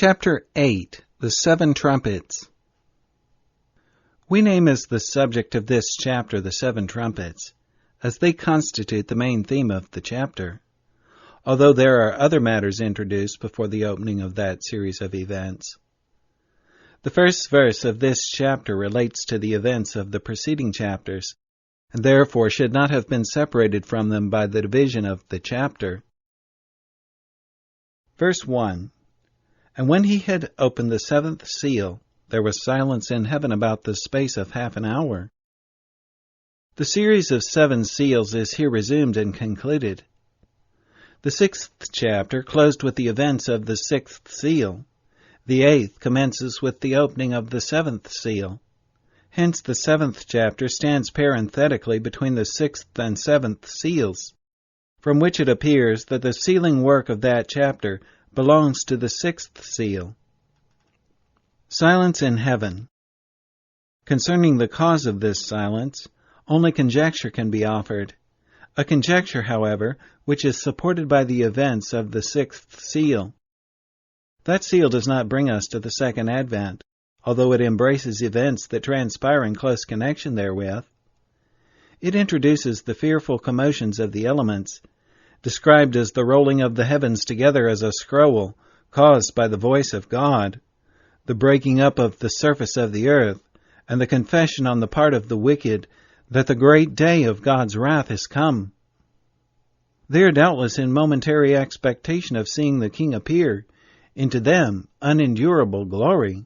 Chapter 8. The Seven Trumpets. We name as the subject of this chapter the seven trumpets, as they constitute the main theme of the chapter, although there are other matters introduced before the opening of that series of events. The first verse of this chapter relates to the events of the preceding chapters, and therefore should not have been separated from them by the division of the chapter. Verse 1. And when he had opened the seventh seal, there was silence in heaven about the space of half an hour. The series of seven seals is here resumed and concluded. The sixth chapter closed with the events of the sixth seal. The eighth commences with the opening of the seventh seal. Hence the seventh chapter stands parenthetically between the sixth and seventh seals, from which it appears that the sealing work of that chapter belongs to the sixth seal. Silence in heaven. Concerning the cause of this silence, only conjecture can be offered. A conjecture, however, which is supported by the events of the sixth seal. That seal does not bring us to the second advent, although it embraces events that transpire in close connection therewith. It introduces the fearful commotions of the elements, described as the rolling of the heavens together as a scroll, caused by the voice of God, the breaking up of the surface of the earth, and the confession on the part of the wicked that the great day of God's wrath has come. They are doubtless in momentary expectation of seeing the King appear, into them unendurable glory.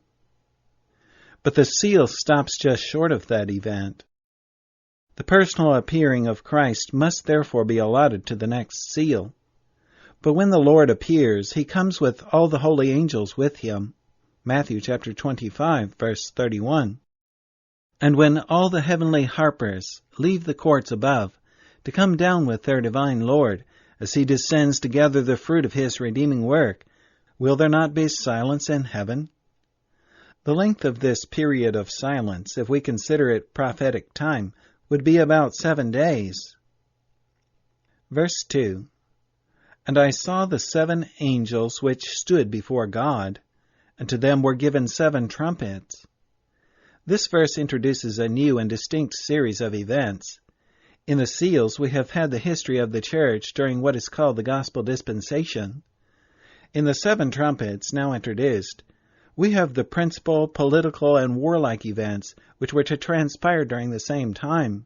But the seal stops just short of that event. The personal appearing of Christ must therefore be allotted to the next seal. But when the Lord appears, he comes with all the holy angels with him. Matthew chapter 25, verse 31. And when all the heavenly harpers leave the courts above to come down with their divine Lord, as he descends to gather the fruit of his redeeming work, will there not be silence in heaven? The length of this period of silence, if we consider it prophetic time, would be about 7 days. Verse 2. And I saw the 7 angels which stood before God, and to them were given 7 trumpets. This verse introduces a new and distinct series of events. In the seals we have had the history of the church during what is called the gospel dispensation. In the 7 trumpets now introduced, we have the principal political and warlike events which were to transpire during the same time.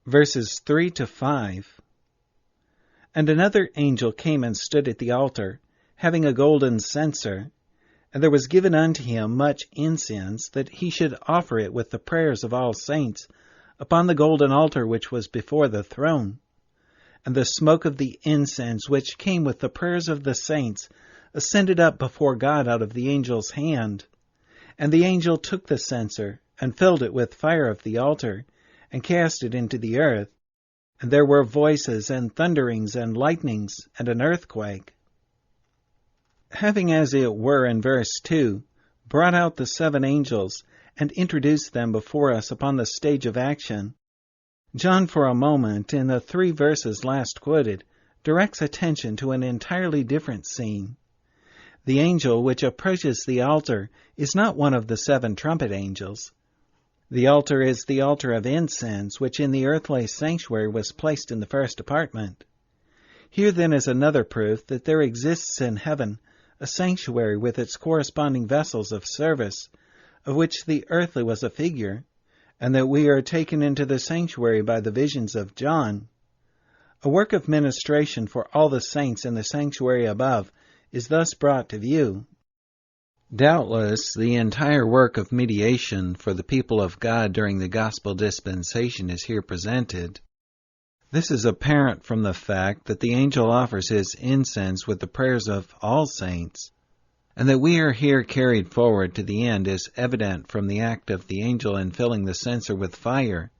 Verses 3 to 5. And another angel came and stood at the altar, having a golden censer, and there was given unto him much incense, that he should offer it with the prayers of all saints upon the golden altar which was before the throne. And the smoke of the incense which came with the prayers of the saints ascended up before God out of the angel's hand. And the angel took the censer, and filled it with fire of the altar, and cast it into the earth. And there were voices, and thunderings, and lightnings, and an earthquake. Having, as it were in verse 2, brought out the 7 angels, and introduced them before us upon the stage of action, John, for a moment, in the 3 verses last quoted, directs attention to an entirely different scene. The angel which approaches the altar is not one of the 7 trumpet angels. The altar is the altar of incense, which in the earthly sanctuary was placed in the first apartment. Here then is another proof that there exists in heaven a sanctuary with its corresponding vessels of service, of which the earthly was a figure, and that we are taken into the sanctuary by the visions of John. A work of ministration for all the saints in the sanctuary above is thus brought to view. Doubtless, the entire work of mediation for the people of God during the gospel dispensation is here presented. This is apparent from the fact that the angel offers his incense with the prayers of all saints, and that we are here carried forward to the end is evident from the act of the angel in filling the censer with fire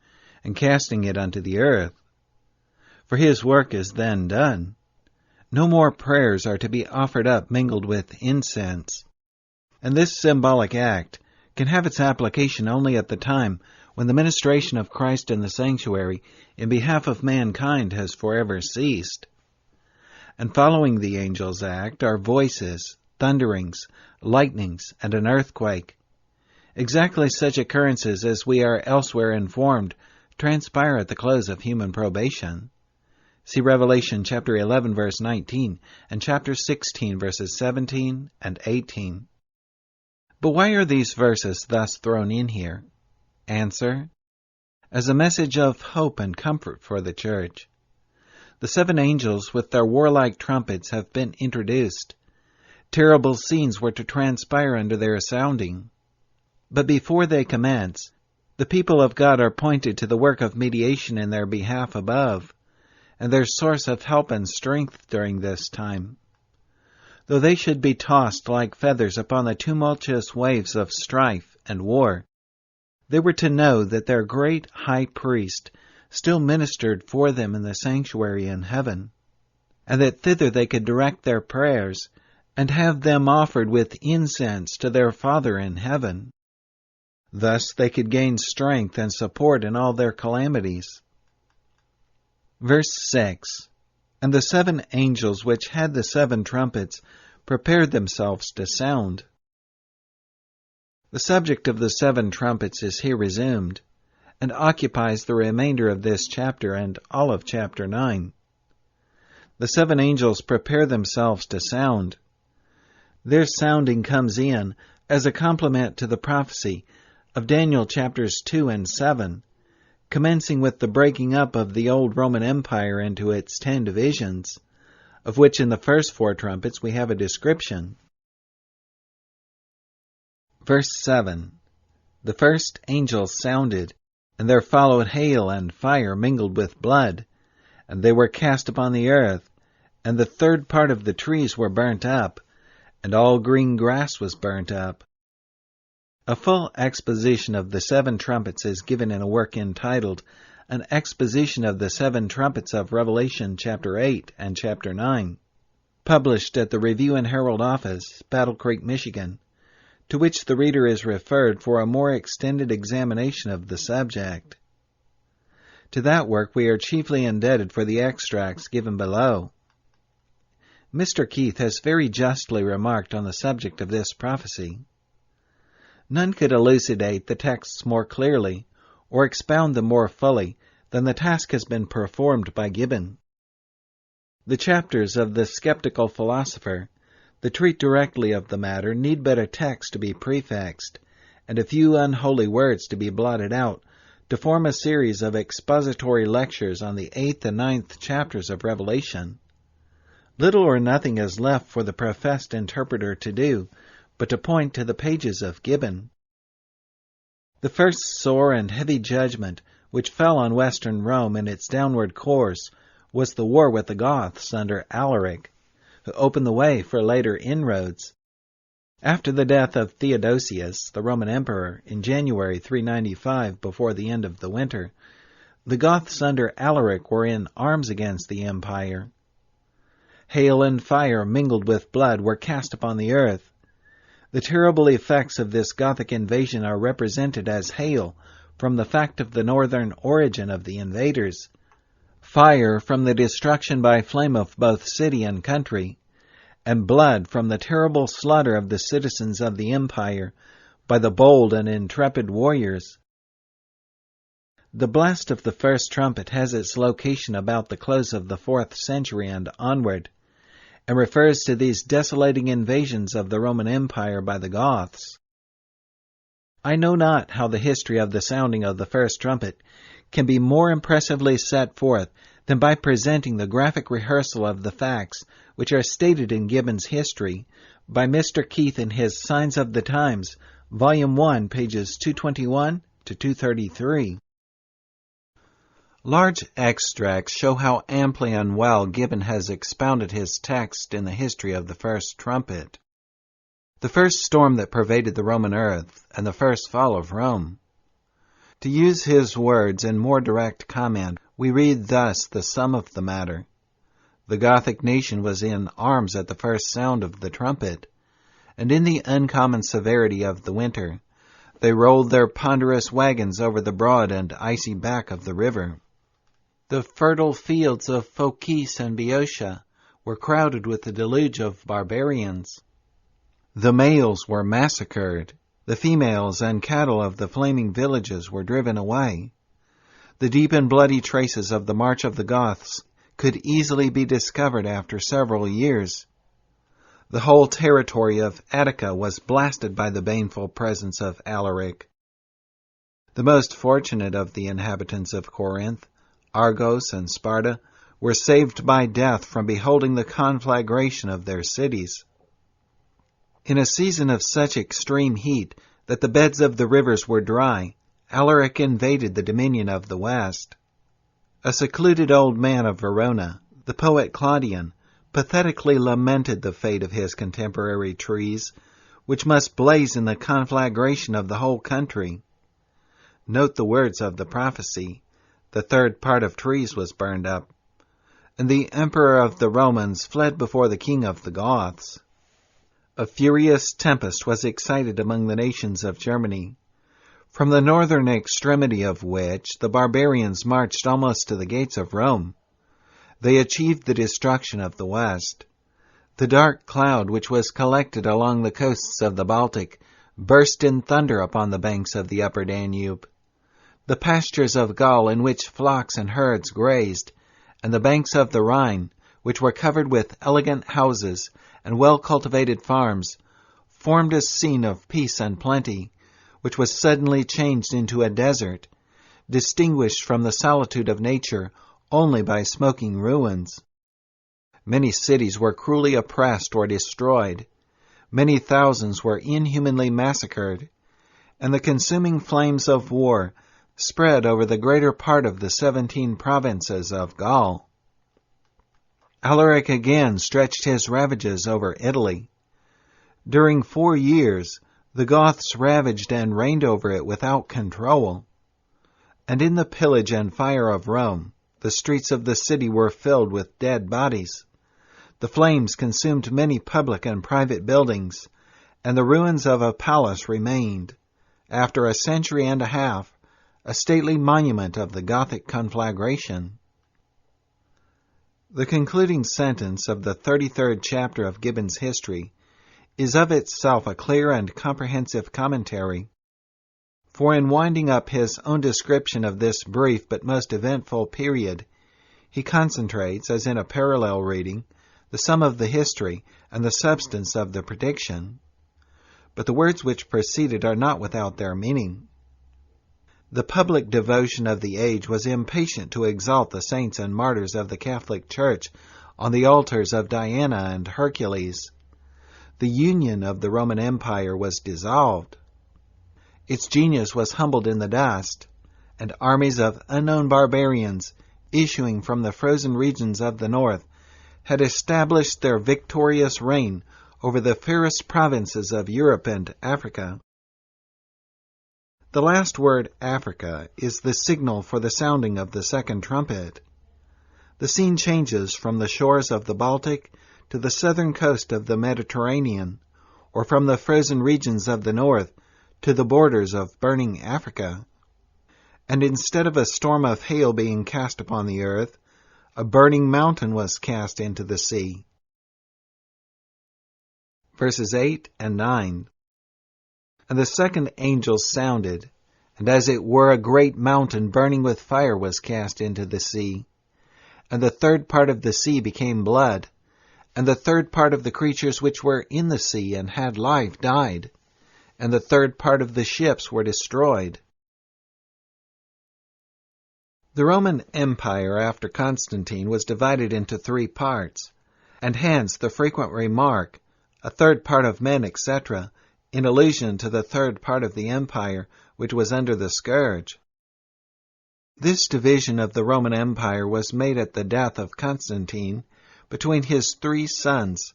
and casting it unto the earth. For his work is then done. No more prayers are to be offered up mingled with incense. And this symbolic act can have its application only at the time when the ministration of Christ in the sanctuary in behalf of mankind has forever ceased. and following the angel's act are voices, thunderings, lightnings, and an earthquake. Exactly such occurrences as we are elsewhere informed transpire at the close of human probation. See Revelation chapter 11, verse 19, and chapter 16, verses 17 and 18. But why are these verses thus thrown in here? Answer: as a message of hope and comfort for the church. The 7 angels with their warlike trumpets have been introduced. Terrible scenes were to transpire under their sounding. But before they commence, the people of God are pointed to the work of mediation in their behalf above, and their source of help and strength during this time. Though they should be tossed like feathers upon the tumultuous waves of strife and war, they were to know that their great high priest still ministered for them in the sanctuary in heaven, and that thither they could direct their prayers and have them offered with incense to their Father in heaven. Thus they could gain strength and support in all their calamities. Verse 6, and the 7 angels which had the 7 trumpets prepared themselves to sound. The subject of the 7 trumpets is here resumed, and occupies the remainder of this chapter and all of chapter 9. The 7 angels prepare themselves to sound. Their sounding comes in as a complement to the prophecy of Daniel chapters 2 and 7, commencing with the breaking up of the old Roman Empire into its 10 divisions, of which in the first 4 trumpets we have a description. Verse 7, the first angel sounded, and there followed hail and fire mingled with blood, and they were cast upon the earth, and the 3rd part of the trees were burnt up, and all green grass was burnt up. A full exposition of the 7 trumpets is given in a work entitled An Exposition of the 7 Trumpets of Revelation chapter 8 and chapter 9, published at the Review and Herald office, Battle Creek, Michigan, to which the reader is referred for a more extended examination of the subject. To that work we are chiefly indebted for the extracts given below. Mr. Keith has very justly remarked on the subject of this prophecy: none could elucidate the texts more clearly, or expound them more fully, than the task has been performed by Gibbon. The chapters of the skeptical philosopher that treat directly of the matter need but a text to be prefixed, and a few unholy words to be blotted out, to form a series of expository lectures on the 8th and 9th chapters of Revelation. Little or nothing is left for the professed interpreter to do, but to point to the pages of Gibbon. The first sore and heavy judgment which fell on Western Rome in its downward course was the war with the Goths under Alaric, who opened the way for later inroads. After the death of Theodosius, the Roman emperor, in January 395 before the end of the winter, the Goths under Alaric were in arms against the empire. Hail and fire mingled with blood were cast upon the earth. The terrible effects of this Gothic invasion are represented as hail from the fact of the northern origin of the invaders, fire from the destruction by flame of both city and country, and blood from the terrible slaughter of the citizens of the empire by the bold and intrepid warriors. The blast of the first trumpet has its location about the close of the 4th century and onward, and refers to these desolating invasions of the Roman Empire by the Goths. I know not how the history of the sounding of the first trumpet can be more impressively set forth than by presenting the graphic rehearsal of the facts which are stated in Gibbon's history by Mr. Keith in his Signs of the Times, Volume 1, pages 221 to 233. Large extracts show how amply and well Gibbon has expounded his text in the history of the first trumpet, the first storm that pervaded the Roman earth, and the first fall of Rome. To use his words in more direct comment, we read thus the sum of the matter. The Gothic nation was in arms at the first sound of the trumpet, and in the uncommon severity of the winter, they rolled their ponderous wagons over the broad and icy back of the river. The fertile fields of Phocis and Boeotia were crowded with the deluge of barbarians. The males were massacred. The females and cattle of the flaming villages were driven away. The deep and bloody traces of the march of the Goths could easily be discovered after several years. The whole territory of Attica was blasted by the baneful presence of Alaric. The most fortunate of the inhabitants of Corinth, Argos and Sparta, were saved by death from beholding the conflagration of their cities. In a season of such extreme heat that the beds of the rivers were dry, Alaric invaded the dominion of the West. A secluded old man of Verona, the poet Claudian, pathetically lamented the fate of his contemporary trees, which must blaze in the conflagration of the whole country. Note the words of the prophecy: the third part of trees was burned up, and the emperor of the Romans fled before the king of the Goths. A furious tempest was excited among the nations of Germany, from the northern extremity of which the barbarians marched almost to the gates of Rome. They achieved the destruction of the West. The dark cloud which was collected along the coasts of the Baltic burst in thunder upon the banks of the upper Danube. The pastures of Gaul in which flocks and herds grazed, and the banks of the Rhine, which were covered with elegant houses and well-cultivated farms, formed a scene of peace and plenty, which was suddenly changed into a desert, distinguished from the solitude of nature only by smoking ruins. Many cities were cruelly oppressed or destroyed. Many thousands were inhumanly massacred, and the consuming flames of war spread over the greater part of the 17 provinces of Gaul. Alaric again stretched his ravages over Italy. During 4 years, the Goths ravaged and reigned over it without control. And in the pillage and fire of Rome, the streets of the city were filled with dead bodies. The flames consumed many public and private buildings, and the ruins of a palace remained, after a century and a half, a stately monument of the Gothic conflagration. The concluding sentence of the 33rd chapter of Gibbon's history is of itself a clear and comprehensive commentary, for in winding up his own description of this brief but most eventful period, he concentrates, as in a parallel reading, the sum of the history and the substance of the prediction. But the words which preceded are not without their meaning. The public devotion of the age was impatient to exalt the saints and martyrs of the Catholic Church on the altars of Diana and Hercules. The union of the Roman Empire was dissolved. Its genius was humbled in the dust, and armies of unknown barbarians, issuing from the frozen regions of the north, had established their victorious reign over the fairest provinces of Europe and Africa. The last word, Africa, is the signal for the sounding of the second trumpet. The scene changes from the shores of the Baltic to the southern coast of the Mediterranean, or from the frozen regions of the north to the borders of burning Africa. And instead of a storm of hail being cast upon the earth, a burning mountain was cast into the sea. Verses 8 and 9. And the second angel sounded, and as it were a great mountain burning with fire was cast into the sea. And the third part of the sea became blood, and the third part of the creatures which were in the sea and had life died, and the third part of the ships were destroyed. The Roman Empire after Constantine was divided into 3 parts, and hence the frequent remark, a third part of men, etc., in allusion to the third part of the empire which was under the scourge. This division of the Roman Empire was made at the death of Constantine between his 3 sons,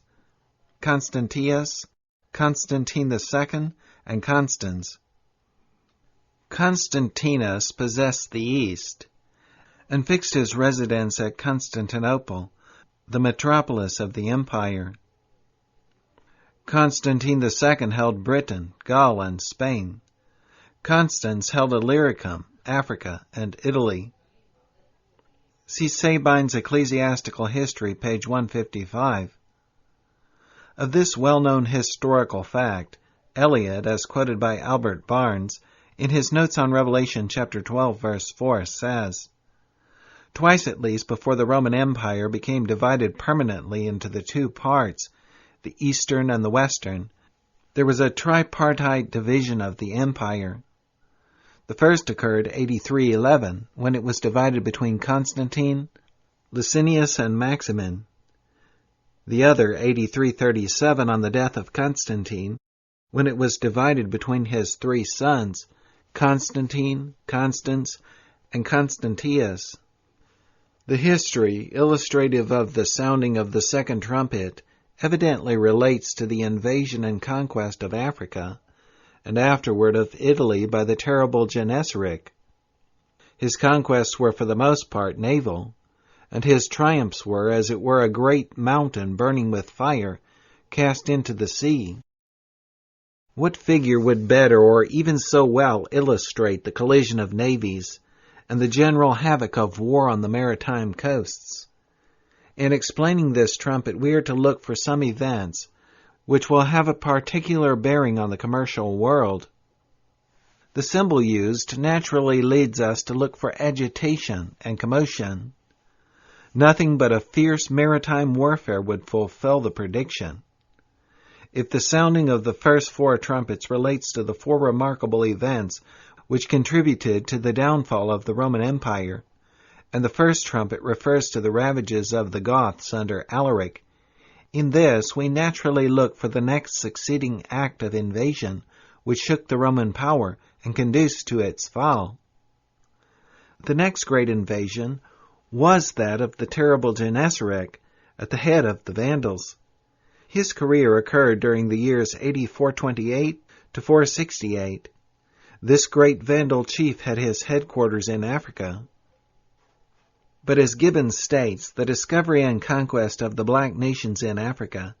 Constantius, Constantine II, and Constans. Constantinus possessed the east, and fixed his residence at Constantinople, the metropolis of the empire. Constantine II held Britain, Gaul, and Spain. Constans held Illyricum, Africa, and Italy. See Sabine's Ecclesiastical History, page 155. Of this well-known historical fact, Eliot, as quoted by Albert Barnes, in his Notes on Revelation chapter 12, verse 4, says, "Twice at least before the Roman Empire became divided permanently into the two parts, the eastern and the western, there was a tripartite division of the empire. The first occurred 83-11, when it was divided between Constantine, Licinius, and Maximin. The other 83-37 on the death of Constantine, when it was divided between his three sons, Constantine, Constans, and Constantius. The history, illustrative of the sounding of the second trumpet, evidently relates to the invasion and conquest of Africa, and afterward of Italy by the terrible Genneseric. His conquests were for the most part naval, and his triumphs were, as it were, a great mountain burning with fire, cast into the sea. What figure would better or even so well illustrate the collision of navies and the general havoc of war on the maritime coasts? In explaining this trumpet, we are to look for some events which will have a particular bearing on the commercial world. The symbol used naturally leads us to look for agitation and commotion. Nothing but a fierce maritime warfare would fulfill the prediction. If the sounding of the first four trumpets relates to the four remarkable events which contributed to the downfall of the Roman Empire, and the first trumpet refers to the ravages of the Goths under Alaric, in this we naturally look for the next succeeding act of invasion which shook the Roman power and conduced to its fall. The next great invasion was that of the terrible Genneseric at the head of the Vandals. His career occurred during the years 428 to 468. This great Vandal chief had his headquarters in Africa. But as Gibbon states, the discovery and conquest of the black nations in Africa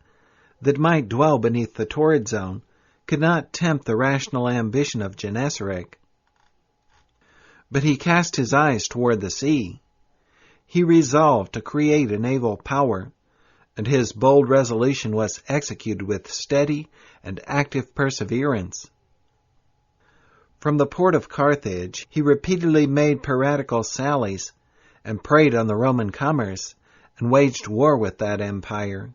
that might dwell beneath the torrid zone could not tempt the rational ambition of Genneseric. But he cast his eyes toward the sea. He resolved to create a naval power, and his bold resolution was executed with steady and active perseverance. From the port of Carthage, he repeatedly made piratical sallies and preyed on the Roman commerce, and waged war with that empire.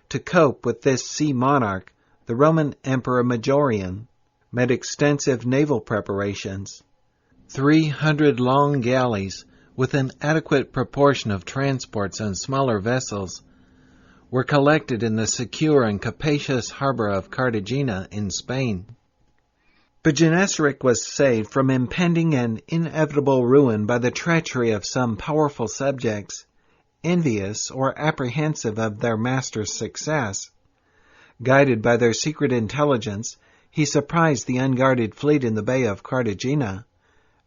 To cope with this sea monarch, the Roman Emperor Majorian made extensive naval preparations. 300 long galleys, with an adequate proportion of transports and smaller vessels, were collected in the secure and capacious harbor of Cartagena in Spain. But Genneseric was saved from impending and inevitable ruin by the treachery of some powerful subjects, envious or apprehensive of their master's success. Guided by their secret intelligence, he surprised the unguarded fleet in the Bay of Cartagena.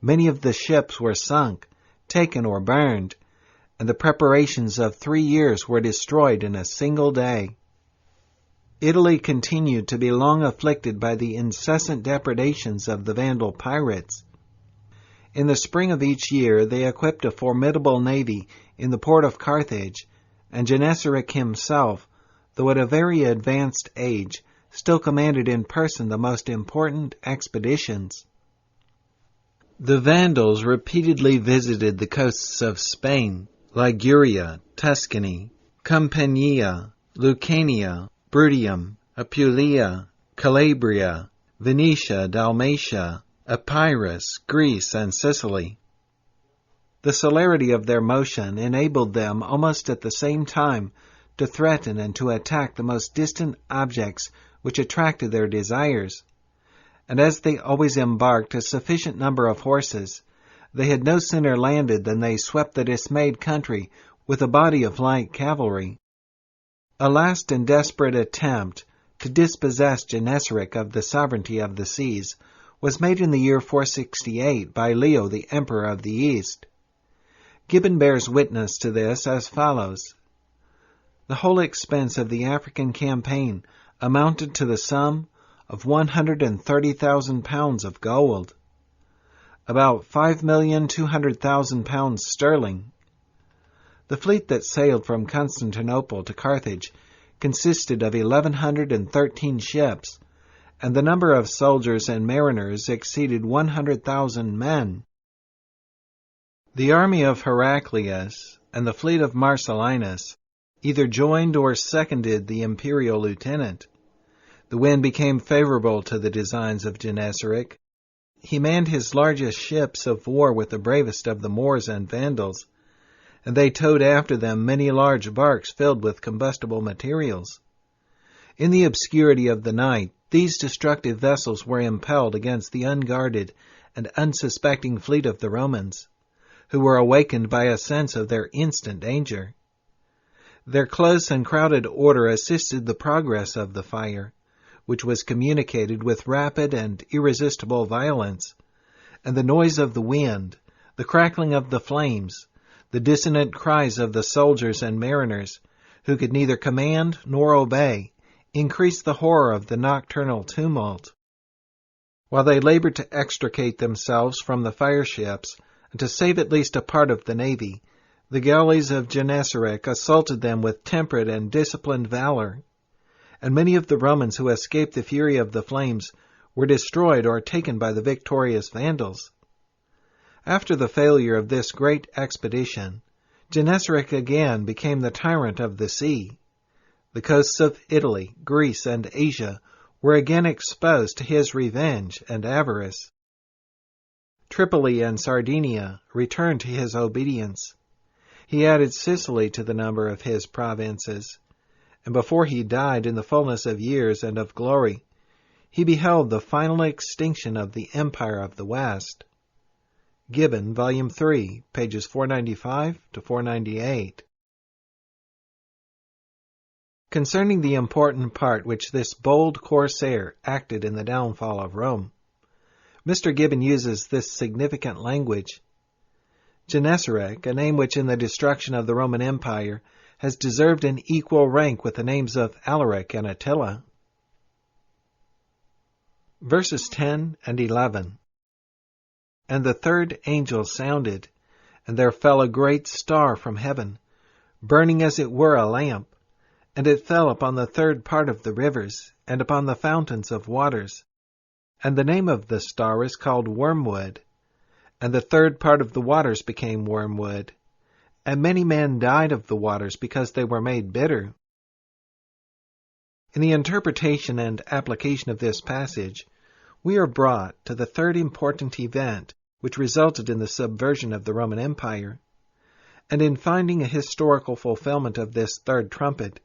Many of the ships were sunk, taken, or burned, and the preparations of 3 years were destroyed in a single day. Italy continued to be long afflicted by the incessant depredations of the Vandal pirates. In the spring of each year they equipped a formidable navy in the port of Carthage, and Genneseric himself, though at a very advanced age, still commanded in person the most important expeditions. The Vandals repeatedly visited the coasts of Spain, Liguria, Tuscany, Campania, Lucania, Bruttium, Apulia, Calabria, Venetia, Dalmatia, Epirus, Greece, and Sicily. The celerity of their motion enabled them almost at the same time to threaten and to attack the most distant objects which attracted their desires, and as they always embarked a sufficient number of horses, they had no sooner landed than they swept the dismayed country with a body of light cavalry. A last and desperate attempt to dispossess Genneseric of the sovereignty of the seas was made in the year 468 by Leo, the Emperor of the East. Gibbon bears witness to this as follows. The whole expense of the African campaign amounted to the sum of 130,000 pounds of gold, about 5,200,000 pounds sterling, The fleet that sailed from Constantinople to Carthage consisted of 1,113 ships, and the number of soldiers and mariners exceeded 100,000 men. The army of Heraclius and the fleet of Marcellinus either joined or seconded the imperial lieutenant. The wind became favorable to the designs of Genseric. He manned his largest ships of war with the bravest of the Moors and Vandals, and they towed after them many large barks filled with combustible materials. In the obscurity of the night, these destructive vessels were impelled against the unguarded and unsuspecting fleet of the Romans, who were awakened by a sense of their instant danger. Their close and crowded order assisted the progress of the fire, which was communicated with rapid and irresistible violence, and the noise of the wind, the crackling of the flames, the dissonant cries of the soldiers and mariners, who could neither command nor obey, increased the horror of the nocturnal tumult. While they labored to extricate themselves from the fire-ships and to save at least a part of the navy, the galleys of Genseric assaulted them with temperate and disciplined valor, and many of the Romans who escaped the fury of the flames were destroyed or taken by the victorious Vandals. After the failure of this great expedition, Genseric again became the tyrant of the sea. The coasts of Italy, Greece, and Asia were again exposed to his revenge and avarice. Tripoli and Sardinia returned to his obedience. He added Sicily to the number of his provinces, and before he died in the fullness of years and of glory, he beheld the final extinction of the Empire of the West. Gibbon, Volume 3, pages 495 to 498. Concerning the important part which this bold corsair acted in the downfall of Rome, Mr. Gibbon uses this significant language: Genseric, a name which in the destruction of the Roman Empire has deserved an equal rank with the names of Alaric and Attila. Verses 10 and 11. And the third angel sounded, and there fell a great star from heaven, burning as it were a lamp, and it fell upon the third part of the rivers, and upon the fountains of waters. And the name of the star is called Wormwood. And the third part of the waters became wormwood, and many men died of the waters because they were made bitter. In the interpretation and application of this passage, we are brought to the third important event which resulted in the subversion of the Roman Empire, and in finding a historical fulfillment of this third trumpet,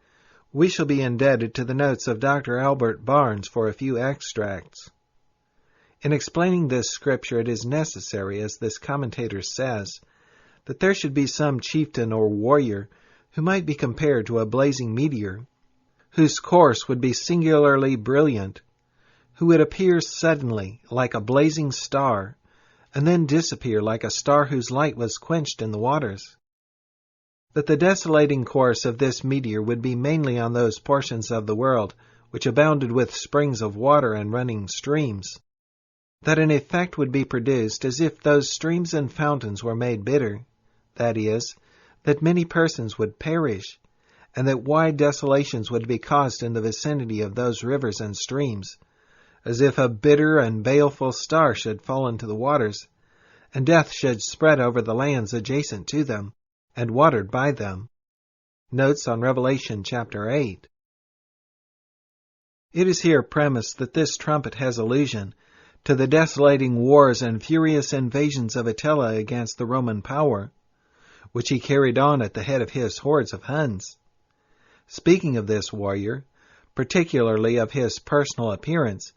we shall be indebted to the notes of Dr. Albert Barnes for a few extracts. In explaining this scripture, it is necessary, as this commentator says, that there should be some chieftain or warrior who might be compared to a blazing meteor, whose course would be singularly brilliant, who would appear suddenly like a blazing star, and then disappear like a star whose light was quenched in the waters. That the desolating course of this meteor would be mainly on those portions of the world which abounded with springs of water and running streams. That an effect would be produced as if those streams and fountains were made bitter, that is, that many persons would perish, and that wide desolations would be caused in the vicinity of those rivers and streams, as if a bitter and baleful star should fall into the waters, and death should spread over the lands adjacent to them, and watered by them. Notes on Revelation chapter 8. It is here premised that this trumpet has allusion to the desolating wars and furious invasions of Attila against the Roman power, which he carried on at the head of his hordes of Huns. Speaking of this warrior, particularly of his personal appearance,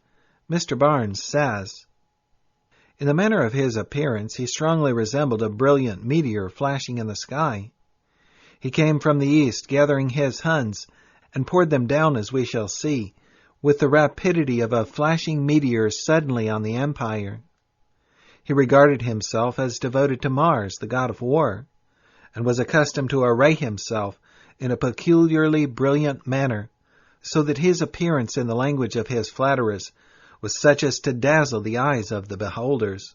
Mr. Barnes says, "In the manner of his appearance, he strongly resembled a brilliant meteor flashing in the sky. He came from the east, gathering his Huns, and poured them down, as we shall see, with the rapidity of a flashing meteor suddenly on the empire. He regarded himself as devoted to Mars, the god of war, and was accustomed to array himself in a peculiarly brilliant manner, so that his appearance, in the language of his flatterers, was such as to dazzle the eyes of the beholders."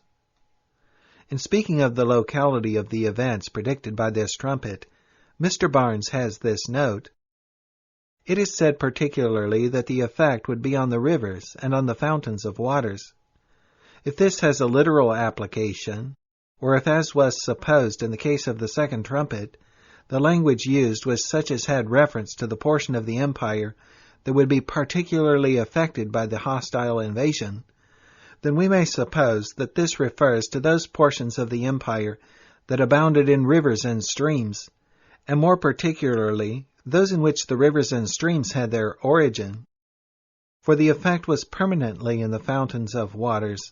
In speaking of the locality of the events predicted by this trumpet, Mr. Barnes has this note: "It is said particularly that the effect would be on the rivers and on the fountains of waters. If this has a literal application, or if, as was supposed in the case of the second trumpet, the language used was such as had reference to the portion of the empire that would be particularly affected by the hostile invasion, then we may suppose that this refers to those portions of the empire that abounded in rivers and streams, and more particularly those in which the rivers and streams had their origin. For the effect was permanently in the fountains of waters.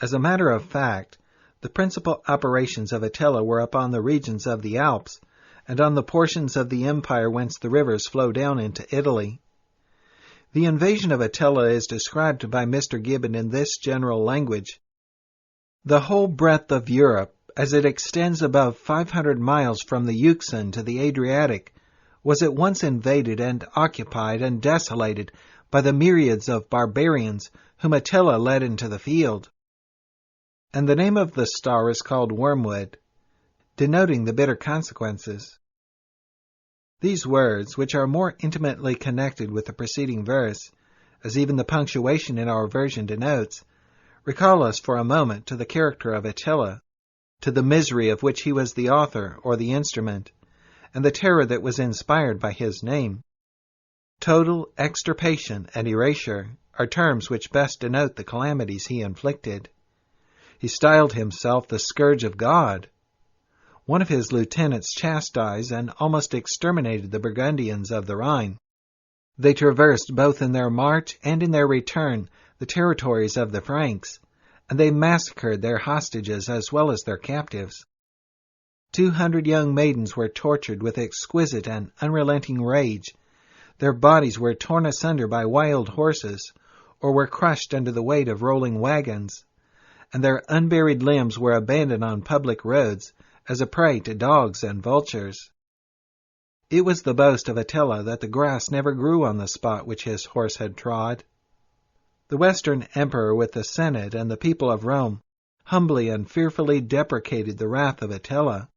As a matter of fact, the principal operations of Attila were upon the regions of the Alps, and on the portions of the empire whence the rivers flow down into Italy. The invasion of Attila is described by Mr. Gibbon in this general language: "The whole breadth of Europe, as it extends above 500 miles from the Euxine to the Adriatic, was at once invaded and occupied and desolated by the myriads of barbarians whom Attila led into the field." And the name of the star is called wormwood, denoting the bitter consequences. These words, which are more intimately connected with the preceding verse, as even the punctuation in our version denotes, recall us for a moment to the character of Attila, to the misery of which he was the author or the instrument, and the terror that was inspired by his name. Total extirpation and erasure are terms which best denote the calamities he inflicted. He styled himself the scourge of God. One of his lieutenants chastised and almost exterminated the Burgundians of the Rhine. They traversed both in their march and in their return the territories of the Franks, and they massacred their hostages as well as their captives. 200 young maidens were tortured with exquisite and unrelenting rage. Their bodies were torn asunder by wild horses, or were crushed under the weight of rolling wagons, and their unburied limbs were abandoned on public roads as a prey to dogs and vultures. It was the boast of Attila that the grass never grew on the spot which his horse had trod. The Western Emperor with the Senate and the people of Rome humbly and fearfully deprecated the wrath of Attila,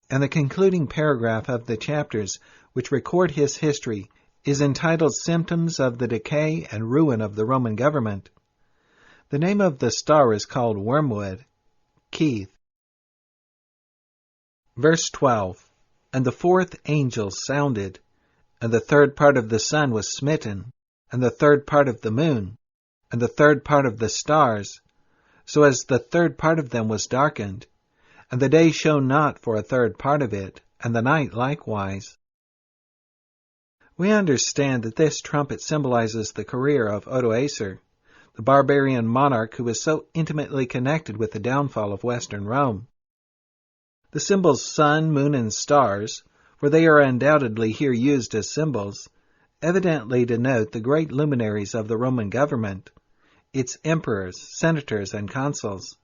and the concluding paragraph of the chapters which record his history is entitled Symptoms of the Decay and Ruin of the Roman Government. The name of the star is called wormwood, Keith. Verse 12, "And the fourth angel sounded, and the third part of the sun was smitten, and the third part of the moon, and the third part of the stars, so as the third part of them was darkened, and the day shone not for a third part of it, and the night likewise." We understand that this trumpet symbolizes the career of Odoacer, the barbarian monarch who was so intimately connected with the downfall of Western Rome. The symbols sun, moon, and stars, for they are undoubtedly here used as symbols, evidently denote the great luminaries of the Roman government, its emperors, senators, and consuls.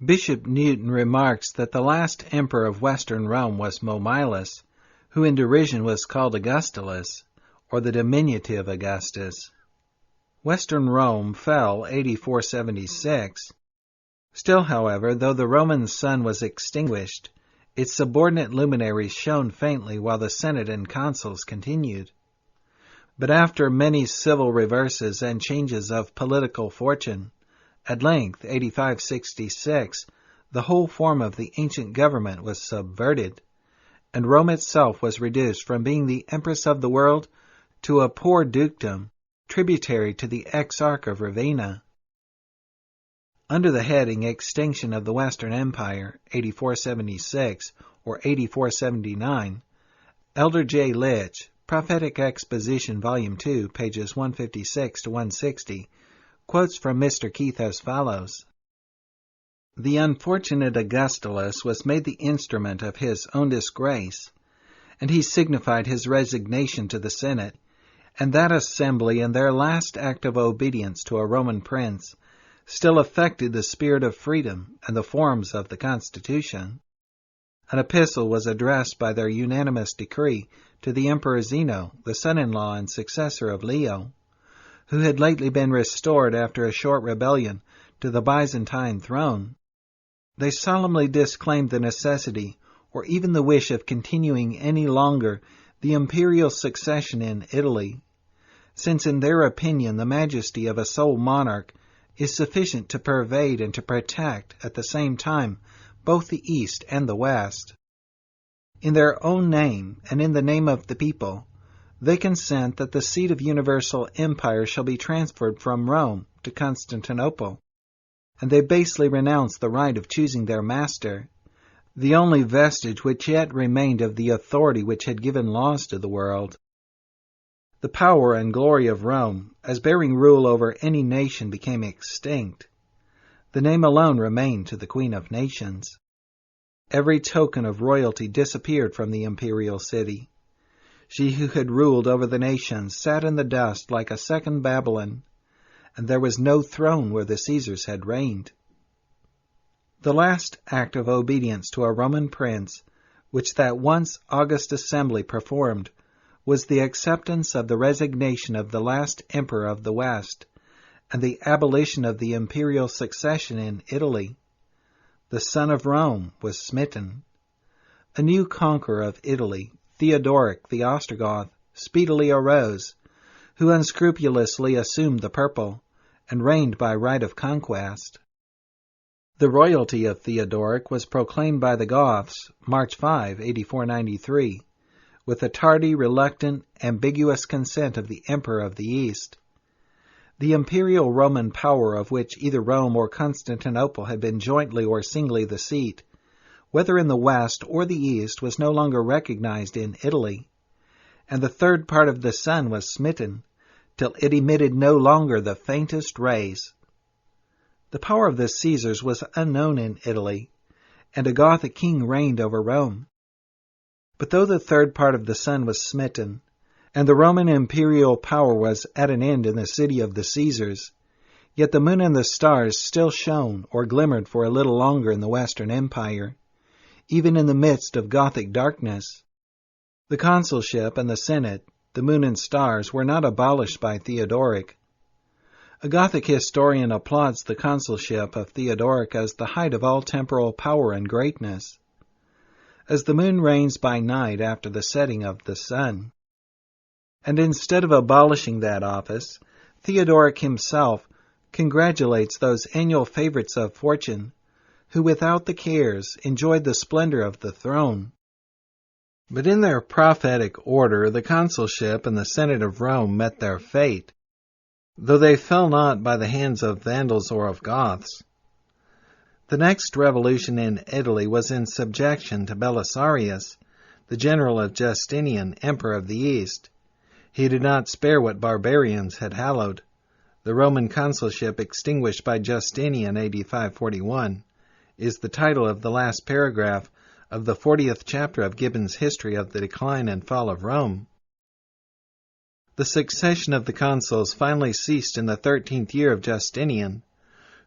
Bishop Newton remarks that the last emperor of Western Rome was Momyllus, who in derision was called Augustulus, or the diminutive Augustus. Western Rome fell AD 476. Still, however, though the Roman sun was extinguished, its subordinate luminaries shone faintly while the Senate and consuls continued. But after many civil reverses and changes of political fortune, at length, AD 566, the whole form of the ancient government was subverted, and Rome itself was reduced from being the empress of the world to a poor dukedom, tributary to the Exarch of Ravenna. Under the heading Extinction of the Western Empire, AD 476 or AD 479, Elder J. Litch, Prophetic Exposition, Volume 2, pages 156 to 160, quotes from Mr. Keith as follows: "The unfortunate Augustulus was made the instrument of his own disgrace, and he signified his resignation to the Senate, and that assembly in their last act of obedience to a Roman prince still affected the spirit of freedom and the forms of the Constitution. An epistle was addressed by their unanimous decree to the Emperor Zeno, the son-in-law and successor of Leo, who had lately been restored after a short rebellion to the Byzantine throne. They solemnly disclaimed the necessity or even the wish of continuing any longer the imperial succession in Italy, since in their opinion the majesty of a sole monarch is sufficient to pervade and to protect at the same time both the East and the West. In their own name, and in the name of the people, they consent that the seat of universal empire shall be transferred from Rome to Constantinople, and they basely renounce the right of choosing their master, the only vestige which yet remained of the authority which had given laws to the world. The power and glory of Rome, as bearing rule over any nation, became extinct. The name alone remained to the Queen of Nations. Every token of royalty disappeared from the imperial city. She who had ruled over the nations sat in the dust like a second Babylon, and there was no throne where the Caesars had reigned. The last act of obedience to a Roman prince, which that once august assembly performed, was the acceptance of the resignation of the last emperor of the West, and the abolition of the imperial succession in Italy. The son of Rome was smitten. A new conqueror of Italy, Theodoric the Ostrogoth, speedily arose, who unscrupulously assumed the purple, and reigned by right of conquest. The royalty of Theodoric was proclaimed by the Goths, March 5, 8493, with the tardy, reluctant, ambiguous consent of the Emperor of the East. The imperial Roman power of which either Rome or Constantinople had been jointly or singly the seat, whether in the West or the East, was no longer recognized in Italy, and the third part of the sun was smitten, till it emitted no longer the faintest rays. The power of the Caesars was unknown in Italy, and a Gothic king reigned over Rome. But though the third part of the sun was smitten, and the Roman imperial power was at an end in the city of the Caesars, yet the moon and the stars still shone or glimmered for a little longer in the Western Empire, even in the midst of Gothic darkness. The consulship and the Senate, the moon and stars, were not abolished by Theodoric. A Gothic historian applauds the consulship of Theodoric as the height of all temporal power and greatness, as the moon reigns by night after the setting of the sun. And instead of abolishing that office, Theodoric himself congratulates those annual favorites of fortune, who without the cares enjoyed the splendor of the throne. But in their prophetic order, the consulship and the Senate of Rome met their fate, though they fell not by the hands of Vandals or of Goths. The next revolution in Italy was in subjection to Belisarius, the general of Justinian, emperor of the East. He did not spare what barbarians had hallowed. The Roman consulship extinguished by Justinian AD 541 is the title of the last paragraph of the 40th chapter of Gibbon's History of the Decline and Fall of Rome. The succession of the consuls finally ceased in the 13th year of Justinian,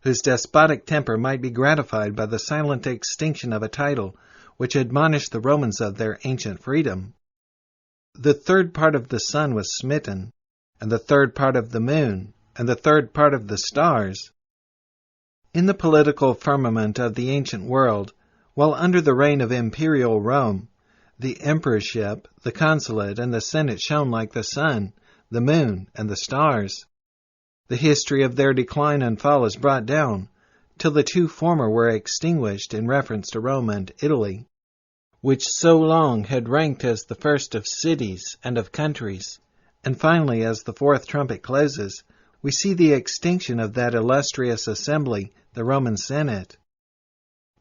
whose despotic temper might be gratified by the silent extinction of a title which admonished the Romans of their ancient freedom. The third part of the sun was smitten, and the third part of the moon, and the third part of the stars. In the political firmament of the ancient world, while under the reign of imperial Rome, the emperorship, the consulate, and the senate shone like the sun, the moon, and the stars. The history of their decline and fall is brought down, till the two former were extinguished in reference to Rome and Italy, which so long had ranked as the first of cities and of countries. And finally, as the fourth trumpet closes, we see the extinction of that illustrious assembly, the Roman Senate.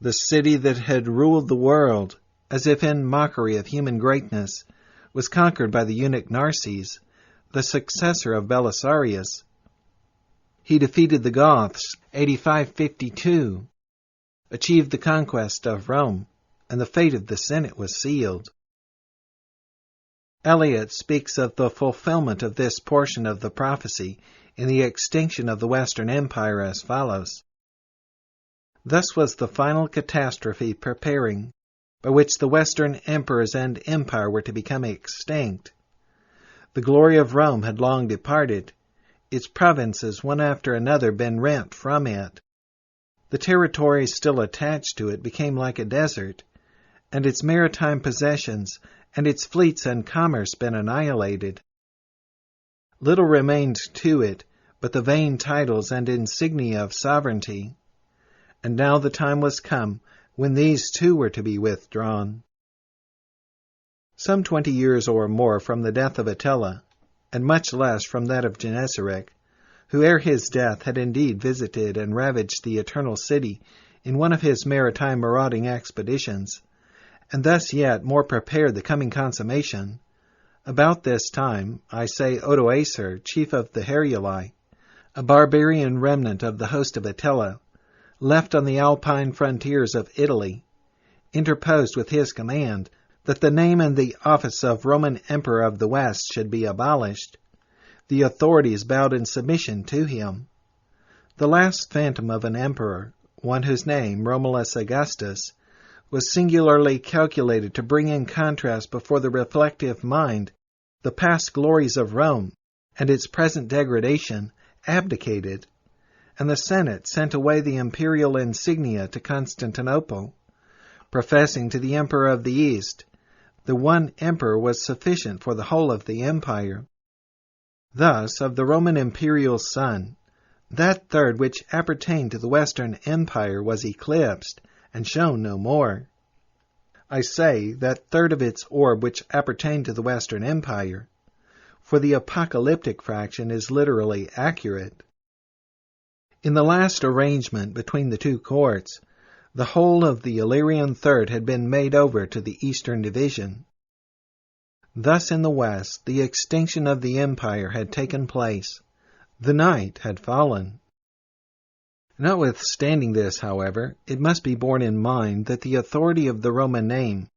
The city that had ruled the world, as if in mockery of human greatness, was conquered by the eunuch Narses, the successor of Belisarius. He defeated the Goths, 8552, achieved the conquest of Rome, and the fate of the Senate was sealed. Eliot speaks of the fulfillment of this portion of the prophecy in the extinction of the Western Empire as follows. Thus was the final catastrophe preparing, by which the Western emperors and empire were to become extinct. The glory of Rome had long departed, its provinces one after another been rent from it. The territory still attached to it became like a desert, and its maritime possessions, and its fleets and commerce been annihilated. Little remained to it but the vain titles and insignia of sovereignty. And now the time was come when these too were to be withdrawn. Some 20 years or more from the death of Attila, and much less from that of Gennesarec, who ere his death had indeed visited and ravaged the Eternal City in one of his maritime marauding expeditions, and thus yet more prepared the coming consummation, about this time, I say, Odoacer, chief of the Heruli, a barbarian remnant of the host of Attila, left on the Alpine frontiers of Italy, interposed with his command that the name and the office of Roman Emperor of the West should be abolished. The authorities bowed in submission to him. The last phantom of an emperor, one whose name, Romulus Augustus, was singularly calculated to bring in contrast before the reflective mind the past glories of Rome and its present degradation, abdicated, and the Senate sent away the imperial insignia to Constantinople, professing to the Emperor of the East the one emperor was sufficient for the whole of the empire. Thus, of the Roman imperial sun, that third which appertained to the Western Empire was eclipsed, and shone no more. I say, that third of its orb which appertained to the Western Empire, for the apocalyptic fraction is literally accurate. In the last arrangement between the two courts, the whole of the Illyrian third had been made over to the Eastern division. Thus in the West the extinction of the empire had taken place. The night had fallen. Notwithstanding this, however, it must be borne in mind that the authority of the Roman name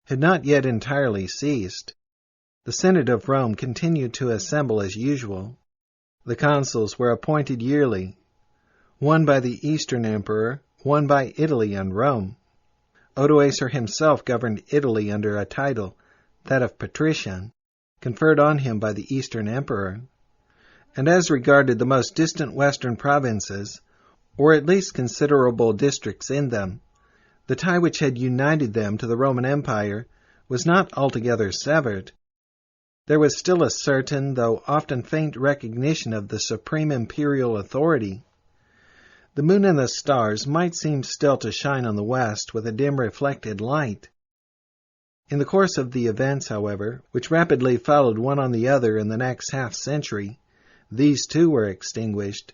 had not yet entirely ceased. The Senate of Rome continued to assemble as usual. The consuls were appointed yearly, one by the Eastern emperor, one by Italy and Rome. Odoacer himself governed Italy under a title, that of Patrician, conferred on him by the Eastern emperor. And as regarded the most distant western provinces, or at least considerable districts in them, the tie which had united them to the Roman Empire was not altogether severed. There was still a certain, though often faint, recognition of the supreme imperial authority. The moon and the stars might seem still to shine on the west with a dim reflected light. In the course of the events, however, which rapidly followed one on the other in the next half-century, these too were extinguished.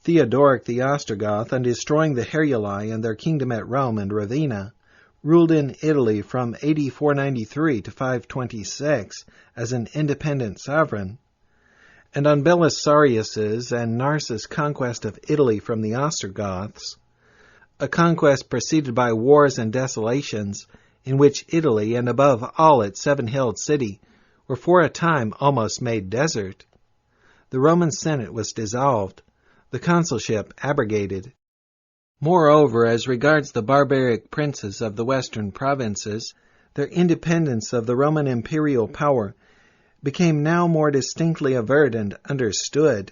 Theodoric the Ostrogoth, on destroying the Heruli and their kingdom at Rome and Ravenna, ruled in Italy from AD 493 to 526 as an independent sovereign, and on Belisarius's and Narses' conquest of Italy from the Ostrogoths, a conquest preceded by wars and desolations in which Italy, and above all its seven-hilled city, were for a time almost made desert, the Roman Senate was dissolved, the consulship abrogated. Moreover, as regards the barbaric princes of the western provinces, their independence of the Roman imperial power became now more distinctly averred and understood.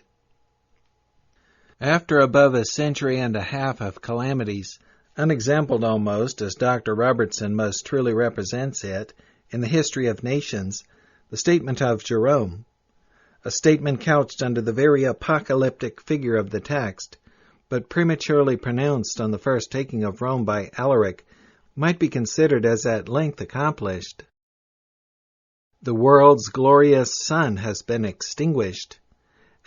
After above a century and a half of calamities, unexampled almost, as Dr. Robertson most truly represents it, in the history of nations, the statement of Jerome, a statement couched under the very apocalyptic figure of the text, but prematurely pronounced on the first taking of Rome by Alaric, might be considered as at length accomplished. The world's glorious sun has been extinguished,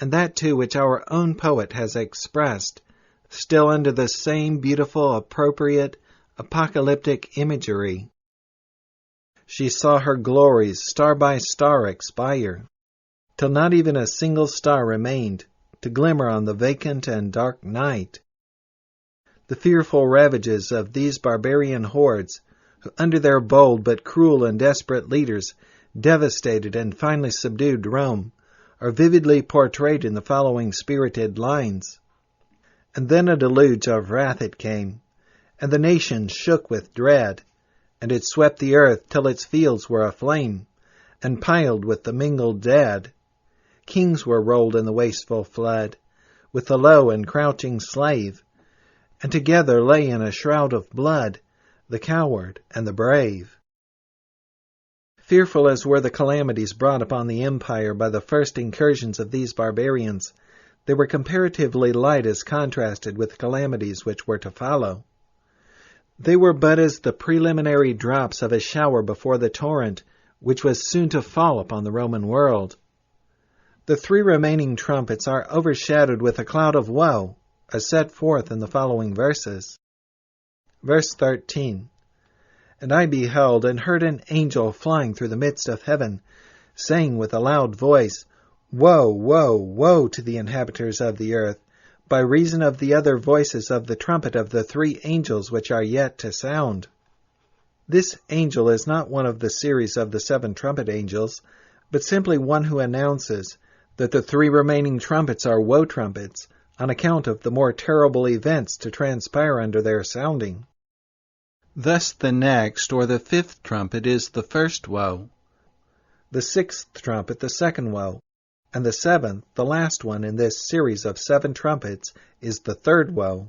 and that too which our own poet has expressed, still under the same beautiful, appropriate, apocalyptic imagery. She saw her glories star by star expire, till not even a single star remained to glimmer on the vacant and dark night. The fearful ravages of these barbarian hordes, who under their bold but cruel and desperate leaders devastated and finally subdued Rome, are vividly portrayed in the following spirited lines. And then a deluge of wrath it came, and the nation shook with dread, and it swept the earth till its fields were aflame, and piled with the mingled dead. Kings were rolled in the wasteful flood, with the low and crouching slave, and together lay in a shroud of blood the coward, and the brave. Fearful as were the calamities brought upon the empire by the first incursions of these barbarians, they were comparatively light as contrasted with the calamities which were to follow. They were but as the preliminary drops of a shower before the torrent, which was soon to fall upon the Roman world. The 3 remaining trumpets are overshadowed with a cloud of woe, as set forth in the following verses. Verse 13. And I beheld and heard an angel flying through the midst of heaven, saying with a loud voice, Woe, woe, woe to the inhabitants of the earth, by reason of the other voices of the trumpet of the 3 angels which are yet to sound. This angel is not one of the series of the 7 trumpet angels, but simply one who announces that the 3 remaining trumpets are woe trumpets, on account of the more terrible events to transpire under their sounding. Thus the next, or the 5th trumpet, is the first woe, the 6th trumpet the second woe, and the 7th, the last one in this series of 7 trumpets, is the third woe.